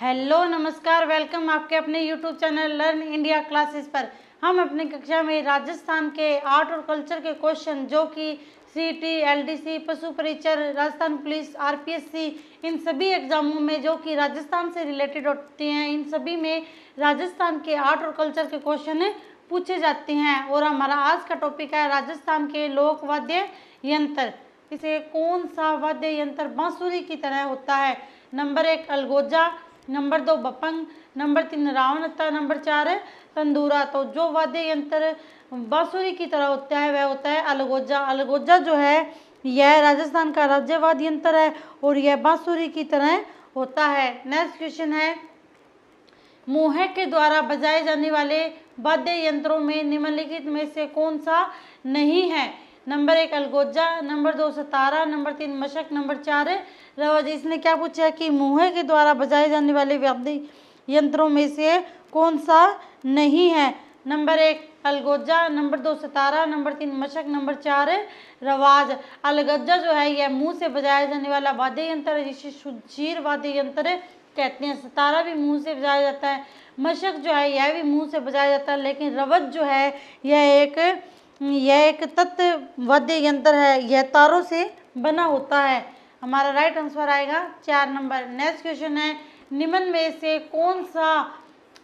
Hello नमस्कार, welcome आपके अपने YouTube channel learn India classes पर। हम अपनी कक्षा में राजस्थान के आर्ट और कल्चर के क्वेश्चन जो कि सीटी, एलडीसी, पशु परिचर, राजस्थान पुलिस, आरपीएससी, इन सभी एग्जामों में जो कि राजस्थान से रिलेटेड होती हैं, इन सभी में राजस्थान के आर्ट और कल्चर के क्वेश्चन पूछे जाते हैं। और हमारा आज का टॉपिक है राजस्थान के लोक वाद्य यंत्र। इसे कौन सा वाद्य यंत्र बांसुरी की तरह होता है? नंबर 1 अलगोजा, नंबर 2 बपंग, नंबर 3 रावणता, नंबर 4 है तंदूरा। तो जो वाद्य यंत्र बांसुरी की तरह होता है वह होता है अलगोजा। अलगोजा जो है यह राजस्थान का राज्य वाद्य यंत्र है और यह बांसुरी की तरह होता है। नेक्स्ट क्वेश्चन है, मुहे के द्वारा बजाए जाने वाले वाद्य यंत्रों में निम्नलिखित में से कौन सा नहीं है? नंबर 1 अलगोजा, नंबर 2 सतारा, नंबर 3 मशक, नंबर 4 रवज। इसने क्या पूछा है कि मुहे के द्वारा बजाए जाने वाले वाद्य यंत्रों में से कौन सा नहीं है? नंबर 1 अलगोजा, नंबर 2 सतारा, नंबर 3 मशक, नंबर 4 रवाज। अलगोजा जो है यह मुंह से बजाया जाने वाला वाद्य यंत्र है जिसे सुशीर वाद्य यंत्र कहते हैं। सतारा भी मुंह से बजाया जाता है, मशक जो है यह भी मुंह से बजाया जाता है, लेकिन रवज जो है यह एक तत्व वाद्य यंत्र है, यह तारों से बना होता है। हमारा राइट आंसर आएगा 4 नंबर। नेक्स्ट क्वेश्चन है, निम्न में से कौन सा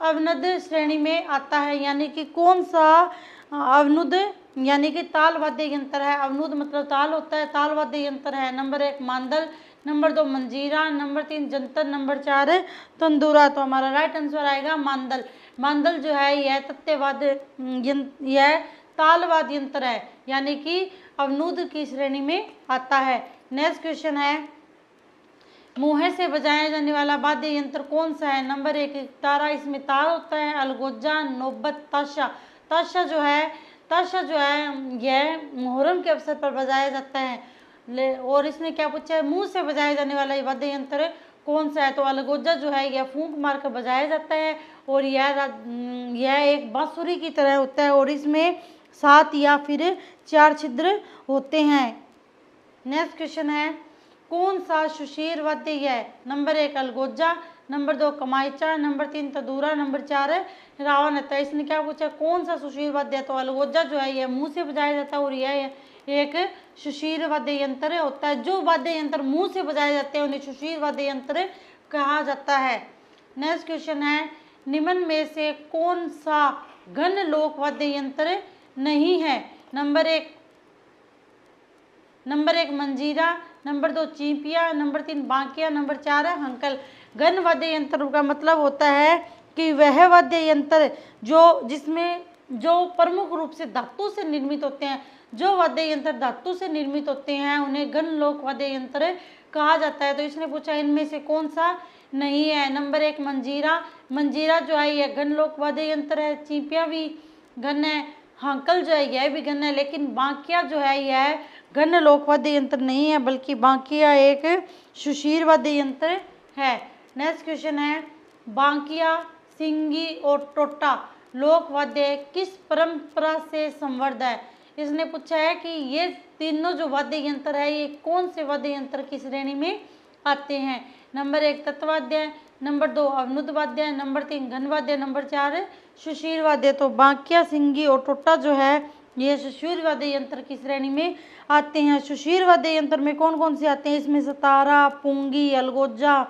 अवनुद श्रेणी में आता है? यानी कि कौन सा अवनुद यानी कि ताल वाद्य यंत्र है? अवनुद मतलब ताल होता है, ताल वाद्य यंत्र है। नंबर 1 मांदल, नंबर 2 मंजीरा, नंबर 3 जंतर, नंबर 4 तंदूरा। तो हमारा राइट आंसर आएगा मांदल। मांदल जो है यह तत्ववाद्य यह तालवाद्य यंत्र है, यानी कि अवनुद की श्रेणी में आता है। नेक्स्ट क्वेश्चन है, मुहे से बजाया जाने वाला वाद्य यंत्र कौन सा है? नंबर 1 तारा, इसमें तार होता है। अलगोजा, नौबत, ताशा। ताशा जो है यह मुहर्रम के अवसर पर बजाया जाता है। और इसने क्या पूछा है, मुंह से बजाया जाने वाला वाद्य यंत्र कौन सा है? तो अलगोजा जो है यह फूंक मार कर बजाया जाता है और यह एक बांसुरी की तरह होता है और इसमें 7 या फिर 4 छिद्र होते हैं। नेक्स्ट क्वेश्चन है, कौन सा सुशीर वाद्य है? नंबर 1 अलगोजा, नंबर 2 कमाइचा, नंबर 3 तदूरा, नंबर 4 रावणता। इसने क्या पूछा, कौन सा सुशीर वाद्य है? तो अलगोजा जो है यह मुंह से बजाया जाता है और यह एक सुशीर वाद्य यंत्र होता है। जो वाद्य यंत्र मुंह से बजाए जाते हैं उन्हें सुशीर वाद्य यंत्र कहा जाता है। नेक्स्ट क्वेश्चन है, निम्न में से कौन सा घन लोक वाद्य यंत्र नहीं है? नंबर 1 मंजीरा, नंबर 2 चींपिया, नंबर 3 बांकिया, नंबर 4 हंकल। घन वाद्य यंत्र का मतलब होता है कि वह वाद्य यंत्र जो प्रमुख रूप से धातु से निर्मित होते हैं। जो वाद्य यंत्र धातु से निर्मित होते हैं उन्हें घन लोक वाद्य यंत्र कहा जाता है। तो इसने पूछा इनमें से कौन सा नहीं है? नंबर 1 मंजीरा। मंजीरा जो है यह घन लोक वाद्य यंत्र है। चींपिया भी घन है, हंकल जो है यह भी घन है, लेकिन बांकिया जो है यह घन लोक वाद्य यंत्र नहीं है, बल्कि बांकिया एक सुशीर वाद्य यंत्र है। नेक्स्ट क्वेश्चन है, बांकिया, सिंगी और टोटा लोक वाद्य किस परंपरा से संबद्ध है? इसने पूछा है कि ये तीनों जो वाद्य यंत्र है ये कौन से वाद्य यंत्र की श्रेणी में आते हैं? नंबर 1 तत्वाद्य, नंबर 2 अवनुद वाद्य, नंबर 3 घन वाद्य, नंबर 4 सुशीर वाद्य। तो बांकिया, सिंगी और टोटा जो है ये सुशीर वाद्य यंत्र की श्रेणी में आते हैं। सुशीर वाद्य यंत्र में कौन कौन से आते हैं? इसमें सतारा, पुंगी, अलगोजा,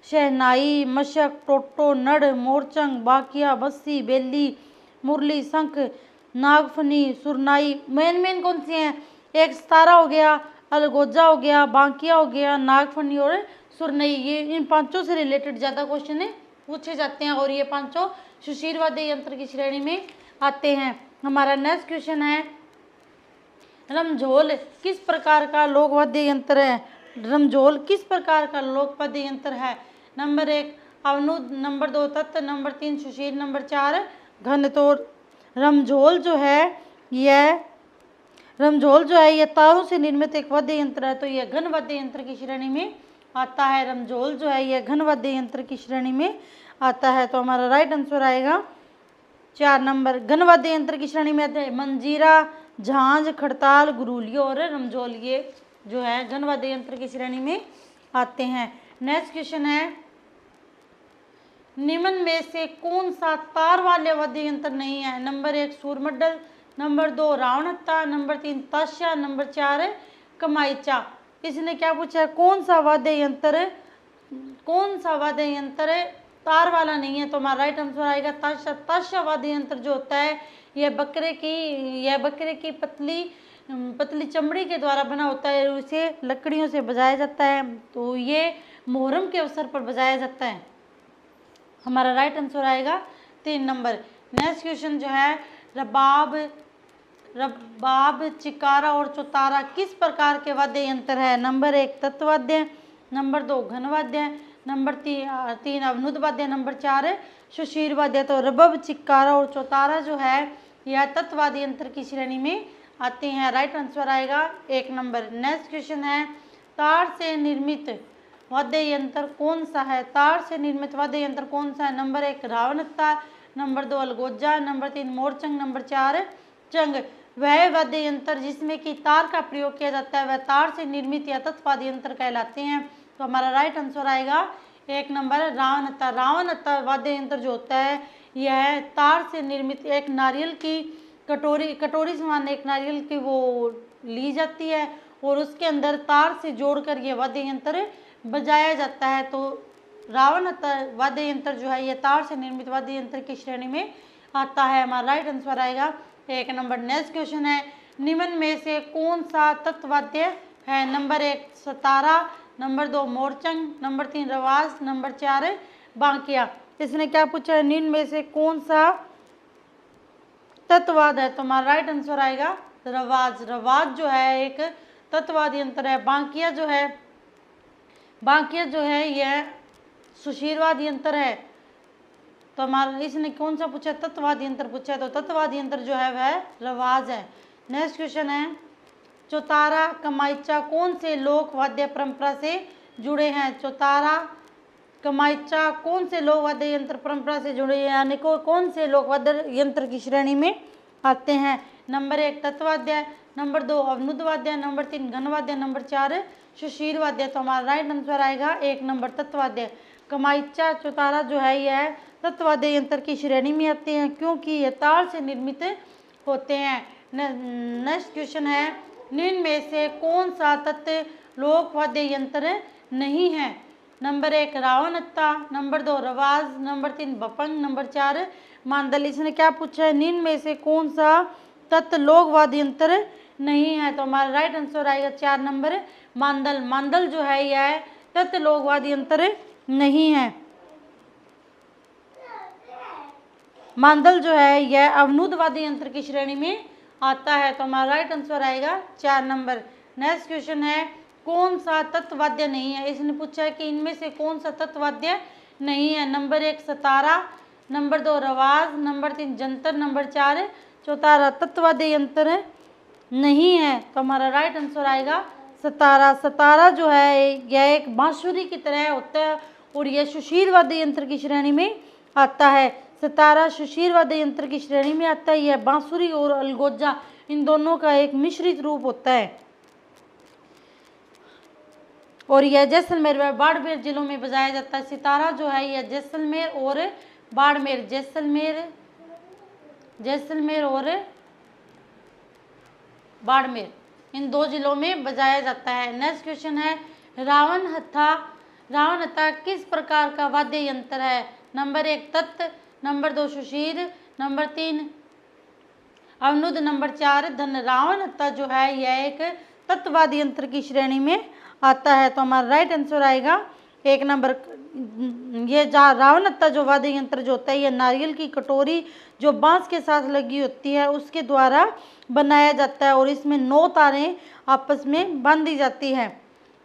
शहनाई, मशक, टोटो, नड़, मोरचंग, बाकिया, बस्सी, बेली, मुरली, शंख, नागफनी, सुरनाई। मेन कौन सी हैं? एक सतारा हो गया, अलगोजा हो गया, बांकिया हो गया, नागफनी और सुरनई। ये इन पांचों से रिलेटेड ज़्यादा क्वेश्चन पूछे जाते हैं और ये पांचों सुशीर वाद्य यंत्र की श्रेणी में आते हैं। हमारा नेक्स्ट क्वेश्चन है, रमझोल किस प्रकार का लोक वाद्य यंत्र है? रमझोल किस प्रकार का लोक वाद्य यंत्र है? नंबर 1 अवनुद, नंबर 2 तत्व, नंबर 3 सुशीर, नंबर 4 घन। तो रमझोल जो है यह तारों से निर्मित एक वाद्य यंत्र है, तो यह घन वाद्य यंत्र की श्रेणी में आता है। रमझोल जो है यह घन वाद्य यंत्र की श्रेणी में आता है। तो हमारा राइट आंसर आएगा 4 नंबर। घन वाद्य यंत्र की श्रेणी में आते हैं मंजीरा, झांझ, खड़ताल, गुरूलियो और रमझोल, ये जो है घन वाद्य यंत्र की श्रेणी में आते हैं। नेक्स्ट क्वेश्चन है, निम्न में से कौन सा तार वाले वाद्य यंत्र नहीं है? नंबर 1 सूरमंडल, नंबर 2 रावणहत्था, नंबर 3 ताशा, नंबर 4 कमाइचा। इसने क्या पूछा है? कौन सा वाद्य यंत्र तार वाला नहीं है? तो हमारा राइट आंसर आएगा ताशा। ताशा वाद्य यंत्र जो होता है यह बकरे की पतली चमड़ी के द्वारा बना होता है, उसे लकड़ियों से बजाया जाता है। तो ये मुहर्रम के अवसर पर बजाया जाता है। हमारा राइट आंसर आएगा 3 नंबर। नेक्स्ट क्वेश्चन जो है, रबाब, चिकारा और चौतारा किस प्रकार के वाद्य यंत्र है? नंबर 1 तत्वाद्य, नंबर 2 घनवाद्य, नंबर 3 अवनुद वाद्य, नंबर 4 सुशीर वाद्य। तो रबाब, चिकारा और चौतारा जो है यह तत्वाद्य यंत्र की श्रेणी में आते हैं। राइट आंसर आएगा 1 नंबर। नेक्स्ट क्वेश्चन है, तार से निर्मित वाद्य यंत्र कौन सा है? तार से निर्मित वाद्य यंत्र कौन सा है? नंबर 1 रावणहत्था, नंबर 2 अलगोजा, नंबर 3 मोरचंग, नंबर 4 चंग। वह वाद्य यंत्र जिसमें कि तार का प्रयोग किया जाता है वह तार से निर्मित या तत्वाद्य यंत्र कहलाते हैं। तो हमारा राइट आंसर आएगा 1 नंबर रावणहत्था। रावणहत्था वाद्य यंत्र जो होता है यह तार से निर्मित एक नारियल की कटोरी समान एक नारियल की वो ली जाती है और उसके अंदर तार से जोड़कर ये वाद्य यंत्र बजाया जाता है। तो रावणहत्था वाद्य यंत्र जो है ये तार से निर्मित वाद्य यंत्र की श्रेणी में आता है। हमारा राइट आंसर आएगा 1 नंबर। नेक्स्ट क्वेश्चन है, निम्न में से कौन सा तत्वाद्य है? नंबर 1 सतारा, नंबर 2 मोरचंग, नंबर 3 रवाज, नंबर 4 बांकिया। इसने क्या पूछा है? निम्न में से कौन सा तत्वाद है? तो हमारा राइट आंसर आएगा रवाज। रवाज जो है एक तत्वाद यंत्र है। बांकिया जो है यह सुशीरवाद यंत्र है। तो हमारा इसने कौन सा पूछा? तत्वाद यंत्र पूछा है। तो तत्वाद यंत्र जो है वह रवाज है। नेक्स्ट क्वेश्चन है, चौतारा, कमाइचा कौन से लोक वाद्य परंपरा से जुड़े हैं? चौतारा, कमाइचा कौन से लोक वाद्य यंत्र परंपरा से जुड़े हैं, यानी कौन से लोक वाद्य यंत्र की श्रेणी में आते हैं? नंबर 1 तत्वाद्य, नंबर 2 अवनुद वाद्य, नंबर 3 घनवाद्य, नंबर 4 सुशीर वाद्य। तो हमारा राइट आंसर आएगा 1 नंबर तत्वाद्य। कमाइचा, चौतारा जो है यह तत्वाद्य यंत्र की श्रेणी में आते हैं क्योंकि ये तार से निर्मित होते हैं। नेक्स्ट क्वेश्चन है, निम्न में से कौन सा तत्व लोक वाद्य यंत्र नहीं है? नंबर 1 रावणहत्था, नंबर 2 रवाज, नंबर 3 बपंग, नंबर 4 मांदल। इसने क्या पूछा है? निम्न में से कौन सा तत्व लोक वाद्य यंत्र नहीं है? तो हमारा राइट आंसर आएगा 4 नंबर मांदल। मांदल जो है यह तत्व लोक वाद्य यंत्र नहीं है। मांदल जो है यह अवनुद वाद्य यंत्र की श्रेणी में आता है। तो हमारा राइट आंसर आएगा 4 नंबर। नेक्स्ट क्वेश्चन है, कौन सा तत्वाद्य नहीं है? इसने पूछा है कि इनमें से कौन सा तत्वाद्य नहीं है? नंबर 1 सतारा, नंबर 2 रवाज, नंबर 3 जंतर, नंबर 4 चौतारा। तत्वाद्य यंत्र नहीं है तो हमारा राइट आंसर आएगा सतारा। सतारा जो है यह एक बांसुरी की तरह होता है और यह सुशीर वाद्य यंत्र की श्रेणी में आता है। सतारा सुशीर वाद्य यंत्र की श्रेणी में आता है। यह बांसुरी और अलगोजा इन दोनों का एक मिश्रित रूप होता है और यह जैसलमेर व बाड़मेर जिलों में बजाया जाता है। सितारा जो है यह जैसलमेर और बाड़मेर, जैसलमेर और बाड़मेर इन 2 जिलों में बजाया जाता है। नेक्स्ट क्वेश्चन है, रावणहत्था किस प्रकार का वाद्य यंत्र है? नंबर 1 तत्त, नंबर 2 सुशीर, नंबर 3 अवनुद, नंबर 4 धन। रावणहत्था जो है यह एक तत्वाद्य यंत्र की श्रेणी में आता है। तो हमारा राइट आंसर आएगा 1 नंबर। ये रावणहत्था जो वाद्य यंत्र जो होता है यह नारियल की कटोरी जो बांस के साथ लगी होती है उसके द्वारा बनाया जाता है और इसमें 9 तारें आपस में बांध दी जाती है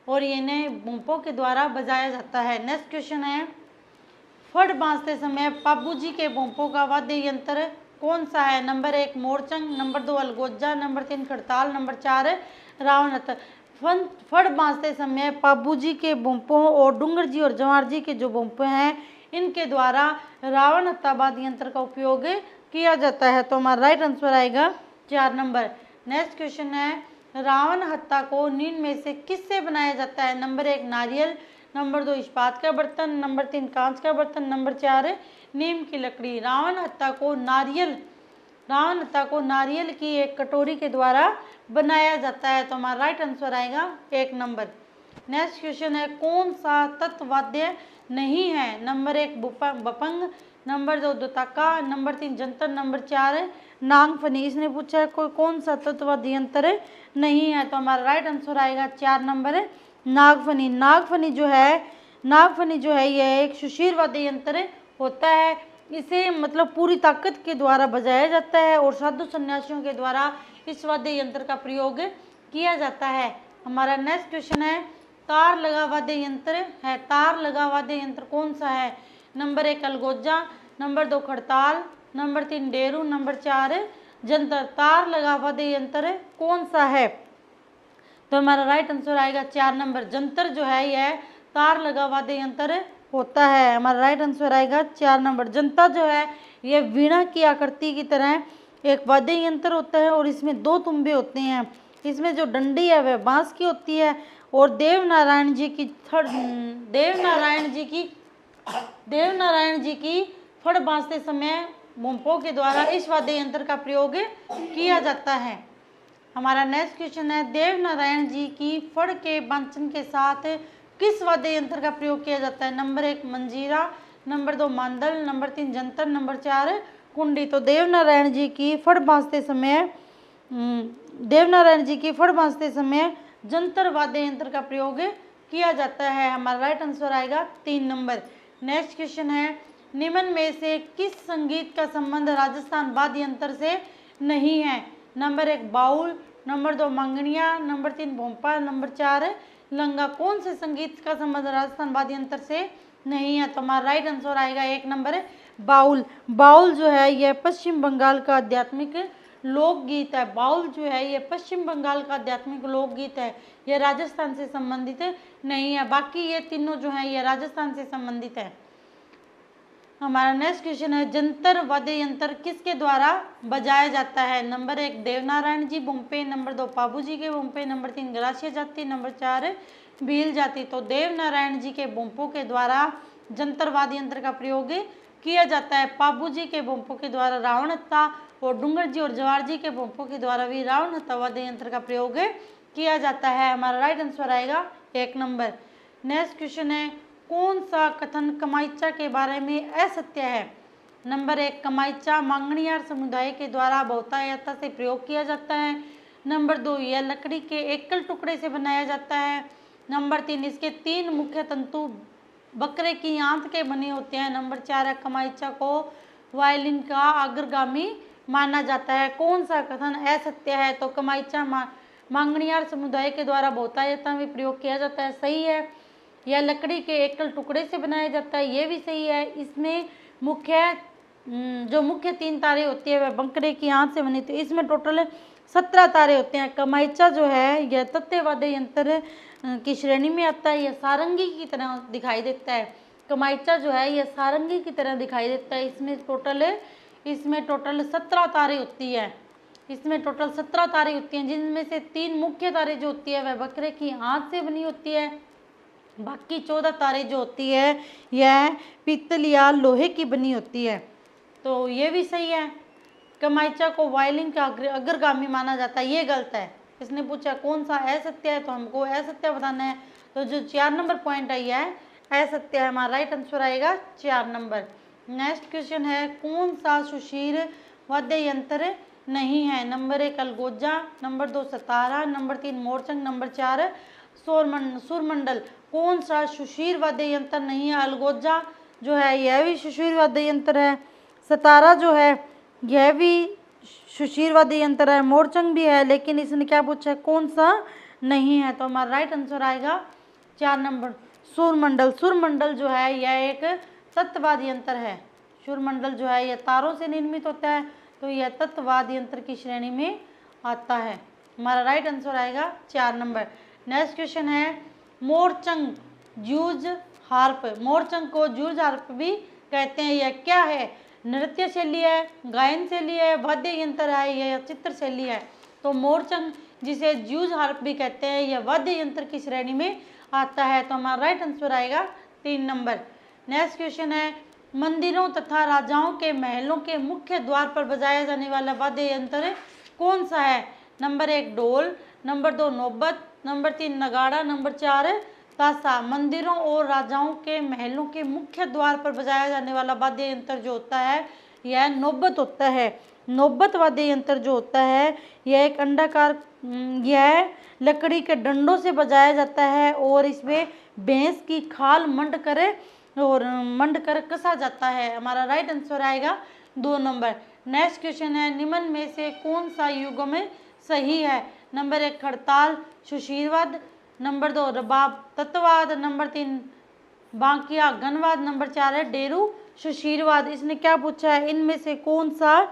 और इन्हें भूपों के द्वारा बजाया जाता है। नेक्स्ट क्वेश्चन है, फड़ बांधते समय पाबूजी के भूपों का वाद्य यंत्र कौन सा है? नंबर 1 मोरचंग, नंबर 2 अलगोजा, नंबर 3 खड़ताल, नंबर 4 रावणहत्था। फड़ बांधते समय पाबूजी के भूपों और डूंगर जी और जवार जी के जो भूपों हैं इनके द्वारा रावणहत्था वाद्य यंत्र का उपयोग किया जाता है। तो हमारा राइट आंसर आएगा 4 नंबर। नेक्स्ट क्वेश्चन है, रावणहत्था को निम्न में से किससे बनाया जाता है? नंबर 1 नारियल, नंबर 2 इस्पात का बर्तन, नंबर 3 कांच का बर्तन, नंबर 4 नीम की लकड़ी। रावण हत्या को नारियल की एक कटोरी के द्वारा बनाया जाता है। तो हमारा राइट आंसर आएगा 1 नंबर। नेक्स्ट क्वेश्चन है, कौन सा तत्वाद्य नहीं है? नंबर 1 बपंग, नंबर 2 दुतका, नंबर 3 जंतर, नंबर 4 नागफनी। इसने पूछा है कोई कौन सा तत्वाद्य यंत्र नहीं है। तो हमारा राइट आंसर आएगा 4 नंबर नागफनी। नागफनी जो है यह एक सुशीर वाद्य यंत्र होता है। इसे मतलब पूरी ताकत के द्वारा बजाया जाता है और साधु सन्यासियों के द्वारा इस वाद्य यंत्र का प्रयोग किया जाता है। हमारा नेक्स्ट क्वेश्चन है, तार लगा वाद्य यंत्र है। तार लगा वाद्य यंत्र कौन सा है? नंबर 1 अलगोजा, नंबर 2 खड़ताल, नंबर 3 डेरू, नंबर 4 जंतर। तार लगा वाद्य यंत्र कौन सा है? तो हमारा राइट आंसर आएगा 4 नंबर। जंतर जो है यह तार लगा वाद्य यंत्र होता है। हमारा राइट आंसर आएगा 4 नंबर। जंता जो है यह वीणा की आकृति की तरह एक वाद्य यंत्र होता है और इसमें 2 तुम्बे होते हैं। इसमें जो डंडी है वह बांस की होती है और देवनारायण जी की फड़ बांसते समय भूपों के द्वारा इस वाद्य यंत्र का प्रयोग किया जाता है। हमारा नेक्स्ट क्वेश्चन है, देवनारायण जी की फड़ के बांचन के साथ किस वाद्य यंत्र का प्रयोग किया जाता है? नंबर 1 मंजीरा, नंबर 2 मांदल, नंबर 3 जंतर, नंबर 4 कुंडी। तो देवनारायण जी की फड़ बांचते समय जंतर वाद्य यंत्र का प्रयोग किया जाता है। हमारा राइट आंसर आएगा 3 नंबर। नेक्स्ट क्वेश्चन है, निम्न में से किस संगीत का संबंध राजस्थान वाद्य यंत्र से नहीं है? नंबर 1 बाउल, नंबर 2 मंगनिया, नंबर 3 भोंपा, नंबर 4 लंगा। कौन से संगीत का संबंध राजस्थान वाद्य यंत्र से नहीं है? तो हमारा राइट आंसर आएगा 1 नंबर बाउल। बाउल जो है यह पश्चिम बंगाल का आध्यात्मिक लोकगीत है। बाउल जो है यह पश्चिम बंगाल का आध्यात्मिक लोकगीत है। यह राजस्थान से संबंधित नहीं है। बाकी ये तीनों जो है यह राजस्थान से संबंधित है। हमारा नेक्स्ट क्वेश्चन है, जंतर वाद्य यंत्र किसके द्वारा बजाया जाता है? नंबर 1 देवनारायण जी बुम्पे, नंबर 2 पाबू जी के बुम्पे, नंबर 3 ग्रासिया जाति, नंबर 4 भील जाति। तो देवनारायण जी के बुम्पों के द्वारा जंतर वाद्य यंत्र का प्रयोग किया जाता है। पाबू जी के बुम्पों के द्वारा रावण हत्था और डूंगर जी और जवार जी के बुम्पों के द्वारा भी रावण हत्था वाद्य यंत्र का प्रयोग किया जाता है। हमारा राइट आंसर आएगा 1 नंबर। नेक्स्ट क्वेश्चन है, कौन सा कथन कमाइचा के बारे में असत्य है? नंबर 1 कमाइचा मांगणियार समुदाय के द्वारा बहुतायता से प्रयोग किया जाता है। नंबर 2 यह लकड़ी के एकल टुकड़े से बनाया जाता है। नंबर 3 इसके 3 मुख्य तंतु बकरे की आंत के बने होते हैं। नंबर 4 है कमाइचा को वायलिन का अग्रगामी माना जाता है। कौन सा कथन असत्य है? तो कमाइचा मांगणियार समुदाय के द्वारा बहुतायता में प्रयोग किया जाता है, सही है। यह लकड़ी के एकल टुकड़े से बनाया जाता है, ये भी सही है। इसमें मुख्य 3 तारे होती है वह बकरे की आंत से बनी, तो इसमें टोटल 17 तारे होते हैं। कमाइचा जो है यह तत्ववाद्य यंत्र की श्रेणी में आता है। यह सारंगी की तरह दिखाई देता है। कमाइचा जो है यह सारंगी की तरह दिखाई देता है। इसमें टोटल 17 तारे होती है। जिनमें से 3 मुख्य तारे जो होती है वह बकरे की आंत से बनी होती है। बाकी 14 तारे जो होती है यह पीतल या लोहे की बनी होती है, तो ये भी सही है। कमाइचा को वायलिन का अग्रगामी माना जाता है, ये गलत है। इसने पूछा कौन सा असत्य है, तो हमको असत्य बताना है। तो जो 4 नंबर पॉइंट है यह असत्य है। हमारा राइट आंसर आएगा 4 नंबर। नेक्स्ट क्वेश्चन है, कौन सा सुशीर वाद्य यंत्र नहीं है? नंबर 1 अलगोजा, नंबर 2 सतारा, नंबर 3 मोरचंग, नंबर 4 सुरमंडल। कौन सा सुशीर वाद्य यंत्र नहीं है? अलगोजा जो है यह भी सुशीर वाद्य यंत्र है। सतारा जो है यह भी सुशीर वाद्य यंत्र है। मोरचंग भी है, लेकिन इसने क्या पूछा है कौन सा नहीं है? तो हमारा राइट आंसर आएगा 4 नंबर सुरमंडल। सुरमंडल जो है यह एक तत्ववाद्य यंत्र है। सुरमंडल जो है यह तारों से निर्मित होता है, तो यह तत्ववाद्य यंत्र की श्रेणी में आता है। हमारा राइट आंसर आएगा 4 नंबर। नेक्स्ट क्वेश्चन है, मोरचंग जूझ हार्प। मोरचंग को जूझ हार्प भी कहते हैं, यह क्या है? नृत्य शैली है, गायन शैली है, वाद्य यंत्र है, यह चित्र शैली है। तो मोरचंग जिसे जूझ हार्प भी कहते हैं यह वाद्य यंत्र की श्रेणी में आता है। तो हमारा राइट आंसर आएगा 3 नंबर। नेक्स्ट क्वेश्चन है, मंदिरों तथा राजाओं के महलों के मुख्य द्वार पर बजाया जाने वाला वाद्य यंत्र कौन सा है? नंबर 1 ढोल, नंबर 2 नौबत, नंबर 3 नगाड़ा, नंबर 4 ताशा। मंदिरों और राजाओं के महलों के मुख्य द्वार पर बजाया जाने वाला वाद्य यंत्र जो होता है यह नौबत होता है। नौबत वाद्य यंत्र जो होता है यह एक अंडाकार, यह लकड़ी के डंडों से बजाया जाता है और इसमें भैंस की खाल मंड कर कसा जाता है। हमारा राइट आंसर आएगा 2 नंबर। नेक्स्ट क्वेश्चन है, निम्न में से कौन सा युग्म में सही है? नंबर 1 खड़ताल सुशीरवाद, नंबर 2 रबाब तत्ववाद, नंबर 3 बांकिया गणवाद, नंबर 4 है डेरू सुशीरवाद। इसने क्या पूछा है, इनमें से कौन सा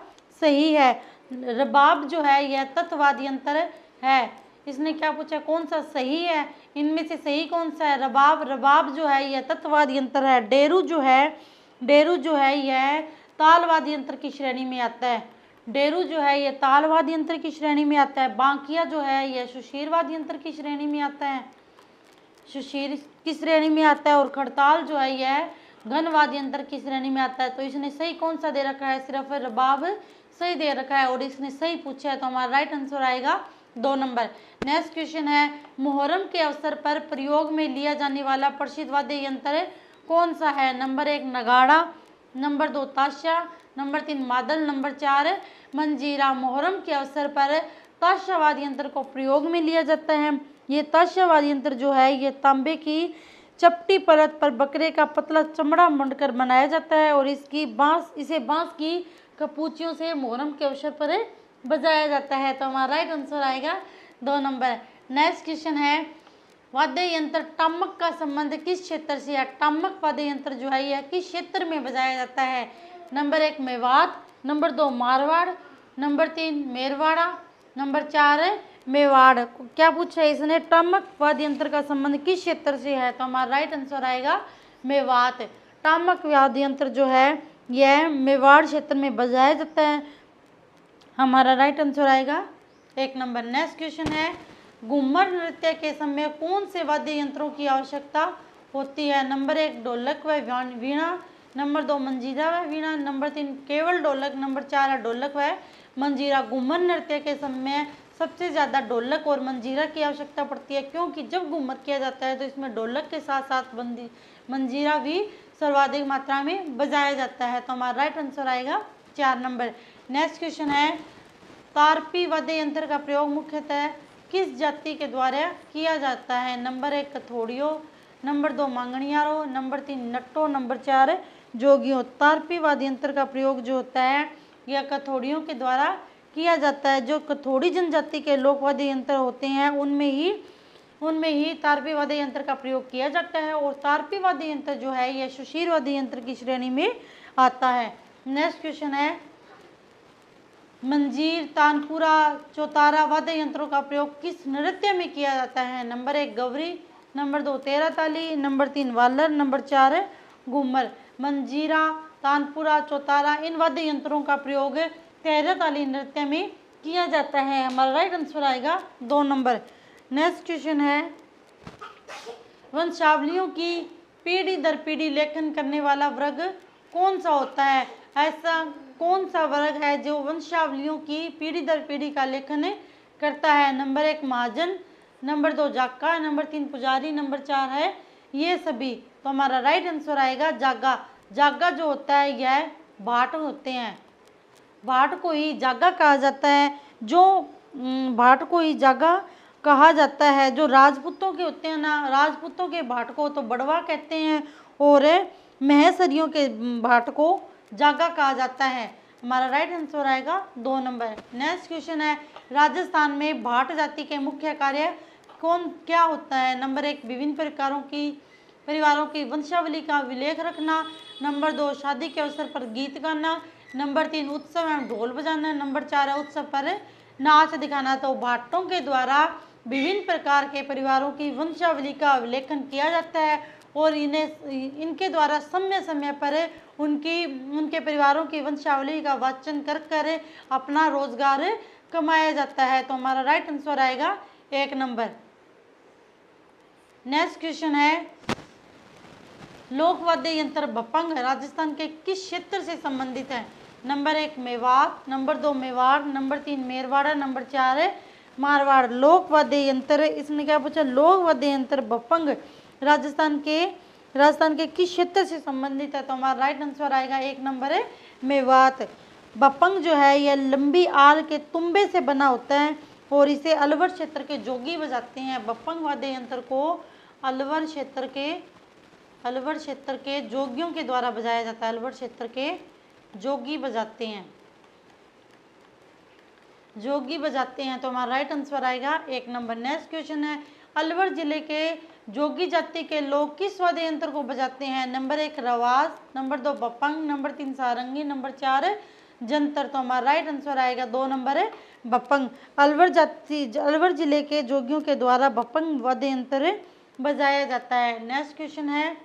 सही है? रबाब जो है यह तत्ववाद यंत्र है। इसने क्या पूछा, कौन सा सही है? इनमें से सही कौन सा है? रबाब जो है यह तत्ववाद यंत्र है। डेरू जो है यह तालवाद यंत्र की श्रेणी में आता है। डेरू जो है यह तालवाद यंत्र की श्रेणी में आता है। बांकिया जो है यह सुशीरवाद यंत्र की श्रेणी में आता है, सुशीर की श्रेणी में आता है। और खड़ताल जो है यह घनवाद यंत्र की श्रेणी में आता है। तो इसने सही कौन सा दे रखा है? सिर्फ रबाब सही दे रखा है और इसने सही पूछा है। तो हमारा राइट आंसर आएगा 2 नंबर। नेक्स्ट क्वेश्चन है, मुहर्रम के अवसर पर प्रयोग में लिया जाने वाला प्रसिद्ध वाद्य यंत्र कौन सा है? नंबर 1 नगाड़ा, नंबर 2 ताशा, नंबर 3 मादल, नंबर 4 मंजीरा। मुहर्रम के अवसर पर ताशावाद यंत्र को प्रयोग में लिया जाता है। ये ताशावाद यंत्र जो है ये तांबे की चपटी परत पर बकरे का पतला चमड़ा मंडकर बनाया जाता है और इसे बांस की कपूचियों से मुहर्रम के अवसर पर बजाया जाता है। तो हमारा राइट आंसर आएगा 2 नंबर। नेक्स्ट क्वेश्चन है, वाद्य यंत्र टमक का संबंध किस क्षेत्र से है? टमक वाद्य यंत्र जो है यह किस क्षेत्र में बजाया जाता है? Number 1 Mewat, number 2 Marwar, number 3 Merwara, number 4 Mewar. क्या पूछा है इसने, टमक वाद्य यंत्र का संबंध किस क्षेत्र से है? तो हमारा राइट आंसर आएगा मेवात। टमक वाद्य यंत्र जो है यह मेवाड़ क्षेत्र में बजाया जाता है। हमारा राइट आंसर आएगा 1 नंबर। नेक्स्ट क्वेश्चन है, घूमर नृत्य के समय कौन से वाद्य यंत्रों की आवश्यकता होती है? नंबर 1 ढोलक व वीणा, नंबर 2 मंजीरा व वीणा, नंबर 3 केवल ढोलक, नंबर 4 है ढोलक व मंजीरा। घूमर नृत्य के समय सबसे ज़्यादा ढोलक और मंजीरा की आवश्यकता पड़ती है, क्योंकि जब घूमर किया जाता है तो इसमें ढोलक के साथ साथ मंजीरा भी सर्वाधिक मात्रा में बजाया जाता है। तो हमारा राइट आंसर आएगा 4 नंबर। नेक्स्ट क्वेश्चन है, तारपी वाद्य यंत्र का प्रयोग मुख्यतः किस जाति के द्वारा किया जाता है? नंबर 1 कथोड़ियों, नंबर 2 मांगणियारों, नंबर 3 नट्टों, नंबर 4 जोगियों। तारपी वाद्य यंत्र का प्रयोग जो होता है यह कथोड़ियों के द्वारा किया जाता है। जो कथोड़ी जनजाति के लोक वाद्य यंत्र होते हैं उनमें ही तारपी वाद्य यंत्र का प्रयोग किया जाता है और तारपी वाद्य यंत्र जो है यह सुशीर वाद्य यंत्र की श्रेणी में आता है। नेक्स्ट क्वेश्चन है, मंजीर, तानपुरा, चौतारा वाद्य यंत्रों का प्रयोग किस नृत्य में किया जाता है? नंबर 1 गवरी, नंबर 2 तेरा ताली, नंबर 3 वालर, नंबर 4 घूमर। मंजीरा, तानपुरा, चौतारा इन वाद्य यंत्रों का प्रयोग तेरा ताली नृत्य में किया जाता है। हमारा राइट आंसर आएगा 2 नंबर। नेक्स्ट क्वेश्चन है, वंशावलियों की पीढ़ी दर पीढ़ी लेखन करने वाला वर्ग कौन सा होता है? ऐसा कौन सा वर्ग है जो वंशावलियों की पीढ़ी दर पीढ़ी का लेखन करता है? नंबर 1 महाजन, नंबर 2 जाका, नंबर 3 पुजारी, नंबर 4 है ये सभी। तो हमारा राइट आंसर आएगा जागा। जागा जो होता है यह भाट होते हैं, भाट को ही जागा कहा जाता है। जो भाट को ही जागा कहा जाता है। जो राजपूतों के होते हैं ना, राजपूतों के भाट को तो बड़वा कहते हैं और महेशरियों के भाट को जागा कहा जाता है। हमारा राइट आंसर आएगा 2 नंबर। नेक्स्ट क्वेश्चन है, राजस्थान में भाट जाति के मुख्य कार्य क्या होता है? नंबर 1 विभिन्न परिवारों की वंशावली का विलेख रखना, नंबर 2 शादी के अवसर पर गीत गाना, नंबर 3 उत्सव एवं ढोल बजाना, नंबर 4 है उत्सव पर नाच दिखाना। तो भाटों के द्वारा विभिन्न प्रकार के परिवारों की वंशावली का अवलेखन किया जाता है और इनके द्वारा समय समय पर उनके परिवारों की वंशावली का वाचन कर अपना रोजगार कमाया जाता है। तो हमारा राइट आंसर आएगा 1 नंबर। नेक्स्ट क्वेश्चन है, लोक वाद्य यंत्र भपंग राजस्थान के किस क्षेत्र से संबंधित है? Number 1 Mewat, number 2 Mewar, number 3 Merwara, number 4 है मारवाड़। लोक वाद्य यंत्र, इसमें क्या पूछा? लोक वाद्य यंत्र भपंग राजस्थान के किस क्षेत्र से संबंधित है? तो हमारा राइट आंसर आएगा 1 नंबर है मेवात। भपंग जो है यह लंबी आल के तुम्बे से बना होता है और इसे अलवर क्षेत्र के जोगी बजाते हैं। भपंग वाद्य यंत्र को अलवर क्षेत्र के जोगियों के द्वारा बजाया जाता है। अलवर क्षेत्र के जोगी बजाते हैं, तो हमारा राइट आंसर आएगा 1 नंबर। नेक्स्ट क्वेश्चन है, अलवर जिले के जोगी जाति के लोग किस वाद्य यंत्र को बजाते हैं? नंबर 1 रवास, नंबर 2 भपंग, नंबर 3 सारंगी, नंबर 4 जंतर। तो हमारा राइट आंसर आएगा 2 नंबर है भपंग। अलवर जिले के जोगियों के द्वारा भपंग वाद्य यंत्र बजाया जाता है। नेक्स्ट क्वेश्चन है,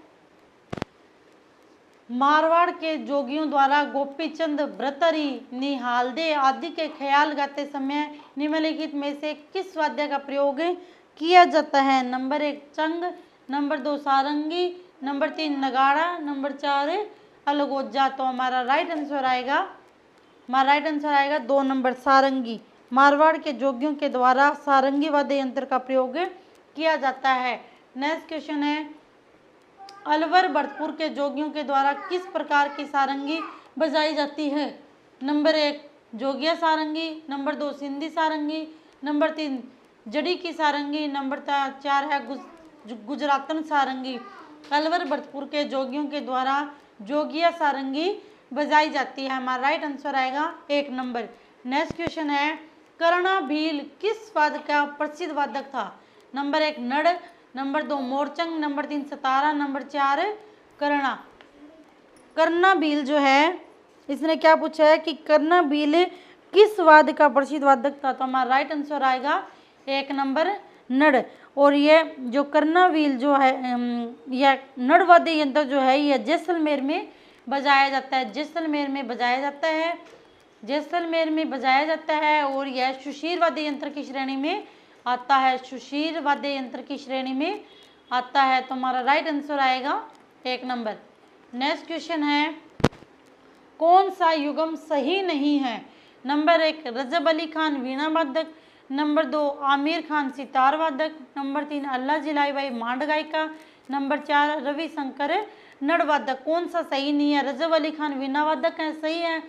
मारवाड़ के जोगियों द्वारा गोपीचंद, भ्रतरी, निहालदे आदि के ख्याल गाते समय निम्नलिखित में से किस वाद्य का प्रयोग किया जाता है? नंबर 1 चंग, नंबर 2 सारंगी, नंबर 3 नगाड़ा, नंबर 4 अलगोजा। तो हमारा राइट आंसर आएगा 2 नंबर सारंगी। मारवाड़ के जोगियों के द्वारा सारंगी वाद्य यंत्र का प्रयोग किया जाता है। नेक्स्ट क्वेश्चन है, अलवर भरतपुर के जोगियों के द्वारा किस प्रकार की सारंगी बजाई जाती है? नंबर 1 जोगिया सारंगी, नंबर 2 सिंधी सारंगी, नंबर 3 जड़ी की सारंगी, नंबर 4 है गुजरातन सारंगी। अलवर भरतपुर के जोगियों के द्वारा जोगिया सारंगी बजाई जाती है। हमारा राइट आंसर आएगा 1 नंबर। नेक्स्ट क्वेश्चन है, कर्णा भील किस वाद्य का प्रसिद्ध वादक था? नंबर 1 नड़, नंबर 2 मोरचंग, नंबर 3 सतारा, नंबर 4 कर्णा भील जो है, इसने क्या पूछा है कि कर्णा भील किस वाद्य का प्रसिद्ध वादक था? तो हमारा राइट आंसर आएगा 1 नंबर नड़। और ये जो कर्णा भील जो है यह नड़ वाद्य यंत्र जो है यह जैसलमेर में बजाया जाता है, और यह सुशीर वाद्य यंत्र की श्रेणी में आता है। तो हमारा राइट आंसर आएगा 1 नंबर। नेक्स्ट क्वेश्चन है, कौन सा युग्म सही नहीं है? नंबर 1 रजब अली खान वीणा वादक, नंबर 2 आमिर खान सितार वादक, नंबर 3 अल्लाह जिलाई बाई मांड गायिका, नंबर 4 रविशंकर नड़ वादक। कौन सा सही नहीं है? रजब अली खान वीणा वादक है, सही है।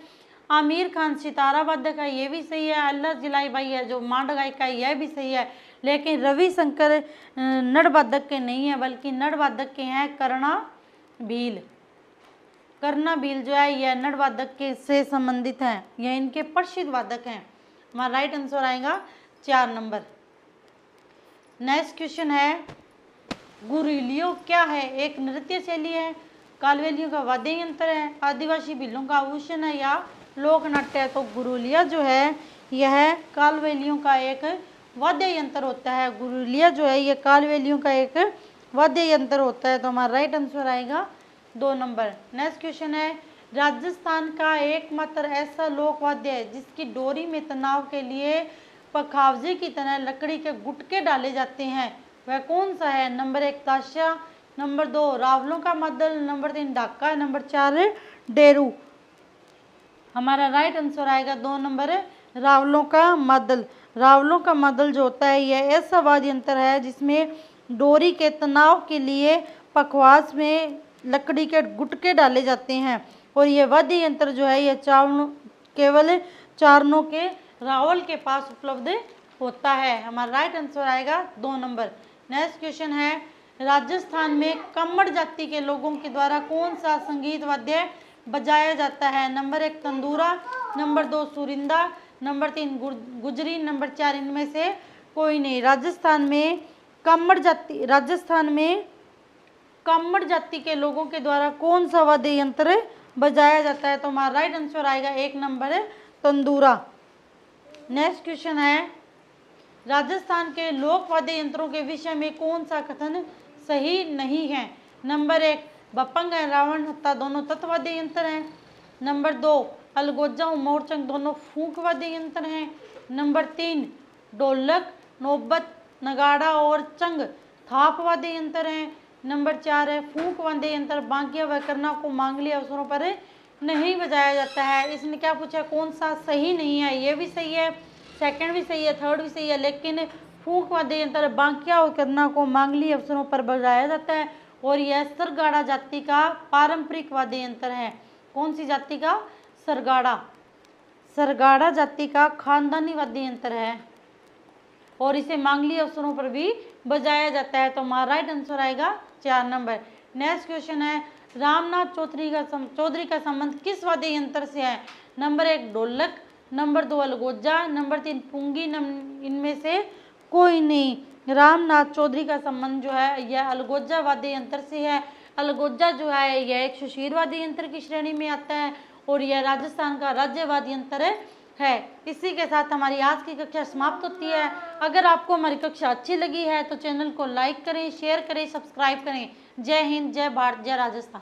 आमिर खान सितारा वादक है, ये भी सही है। अल्लाह जिलाई बाई है जो मांड गायिका है, यह भी सही है। लेकिन रविशंकर नड़ वादक के नहीं है, बल्कि नड़ वादक के हैं कर्णा भील जो है यह नड़ वादक के से संबंधित हैं, यह इनके प्रसिद्ध वादक हैं। हमारा राइट आंसर आएगा 4 नंबर। नेक्स्ट क्वेश्चन है, गुरिलियो क्या है? एक नृत्य शैली है, कालबेलियों का वाद्य यंत्र है, आदिवासी भीलों का आभूषण है या लोक नाट्य है? तो गुरुलिया जो है यह कालबेलियों का एक वाद्य यंत्र होता है। गुरुलिया जो है यह कालबेलियों का एक वाद्य यंत्र होता है। तो हमारा राइट आंसर आएगा 2 नंबर। नेक्स्ट क्वेश्चन है, राजस्थान का एकमात्र ऐसा लोक वाद्य है जिसकी डोरी में तनाव के लिए पखावजे की तरह लकड़ी के गुटके डाले जाते हैं, वह कौन सा है? नंबर 1 ताशा, नंबर 2 रावलों का मद्दल, नंबर 3 ढाका, नंबर 4 डेरू। हमारा राइट आंसर आएगा 2 नंबर रावलों का मद्दल। रावलों का मद्दल जो होता है यह ऐसा वाद्य यंत्र है जिसमें डोरी के तनाव के लिए पखवाज में लकड़ी के गुटके डाले जाते हैं, और यह वाद्य यंत्र जो है यह केवल चारणों के रावल के पास उपलब्ध होता है। हमारा राइट आंसर आएगा 2 नंबर। नेक्स्ट क्वेश्चन है, राजस्थान में कम्मड़ जाति के लोगों के द्वारा कौन सा संगीत वाद्य बजाया जाता है? नंबर 1 तंदूरा, नंबर 2 सुरिंदा, नंबर 3 गुजरी, नंबर 4 इनमें से कोई नहीं। राजस्थान में कम्मड़ जाति के लोगों के द्वारा कौन सा वाद्य यंत्र बजाया जाता है? तो हमारा राइट आंसर आएगा 1 नंबर तंदूरा। नेक्स्ट क्वेश्चन है, राजस्थान के लोक वाद्य यंत्रों के विषय में कौन सा कथन सही नहीं है? नंबर 1 भपंग है, रावण हत्ता दोनों तत्वाद्य यंत्र हैं। नंबर 2 अलगोजा और मोरचंग दोनों फूंक वाद्य यंत्र हैं। नंबर 3 ढोलक, नौबत, नगाड़ा और चंग थाप वाद्य यंत्र है। नंबर 4 है फूंक वाद्य यंत्र, बांकिया व करना को मांगलिक अवसरों पर नहीं बजाया जाता है। इसने क्या पूछा, कौन सा सही नहीं है? ये भी सही है, सेकंड भी सही है, थर्ड भी सही है, लेकिन फूंक वाद्य यंत्र बांकिया और करना को मांगलिक अवसरों पर बजाया जाता है और यह सरगाड़ा जाति का पारंपरिक वाद्य यंत्र है। कौन सी जाति का? सरगाड़ा। सरगाड़ा जाति का खानदानी वाद्य यंत्र है और इसे मांगलिक अवसरों पर भी बजाया जाता है। तो हमारा राइट आंसर आएगा 4 नंबर। नेक्स्ट क्वेश्चन है रामनाथ चौधरी का संबंध किस वाद्य यंत्र से है? नंबर 1 ढोलक, नंबर 2 अलगोजा, नंबर 3 पुंगी, इनमें से कोई नहीं। रामनाथ चौधरी का संबंध जो है यह अलगोजा वाद्य यंत्र से है। अलगोजा जो है यह एक सुशीर वाद्य यंत्र की श्रेणी में आता है और यह राजस्थान का राज्य वाद्य यंत्र है। इसी के साथ हमारी आज की कक्षा समाप्त होती है। अगर आपको हमारी कक्षा अच्छी लगी है तो चैनल को लाइक करें, शेयर करें, सब्सक्राइब करें। जय हिंद, जय भारत, जय राजस्थान।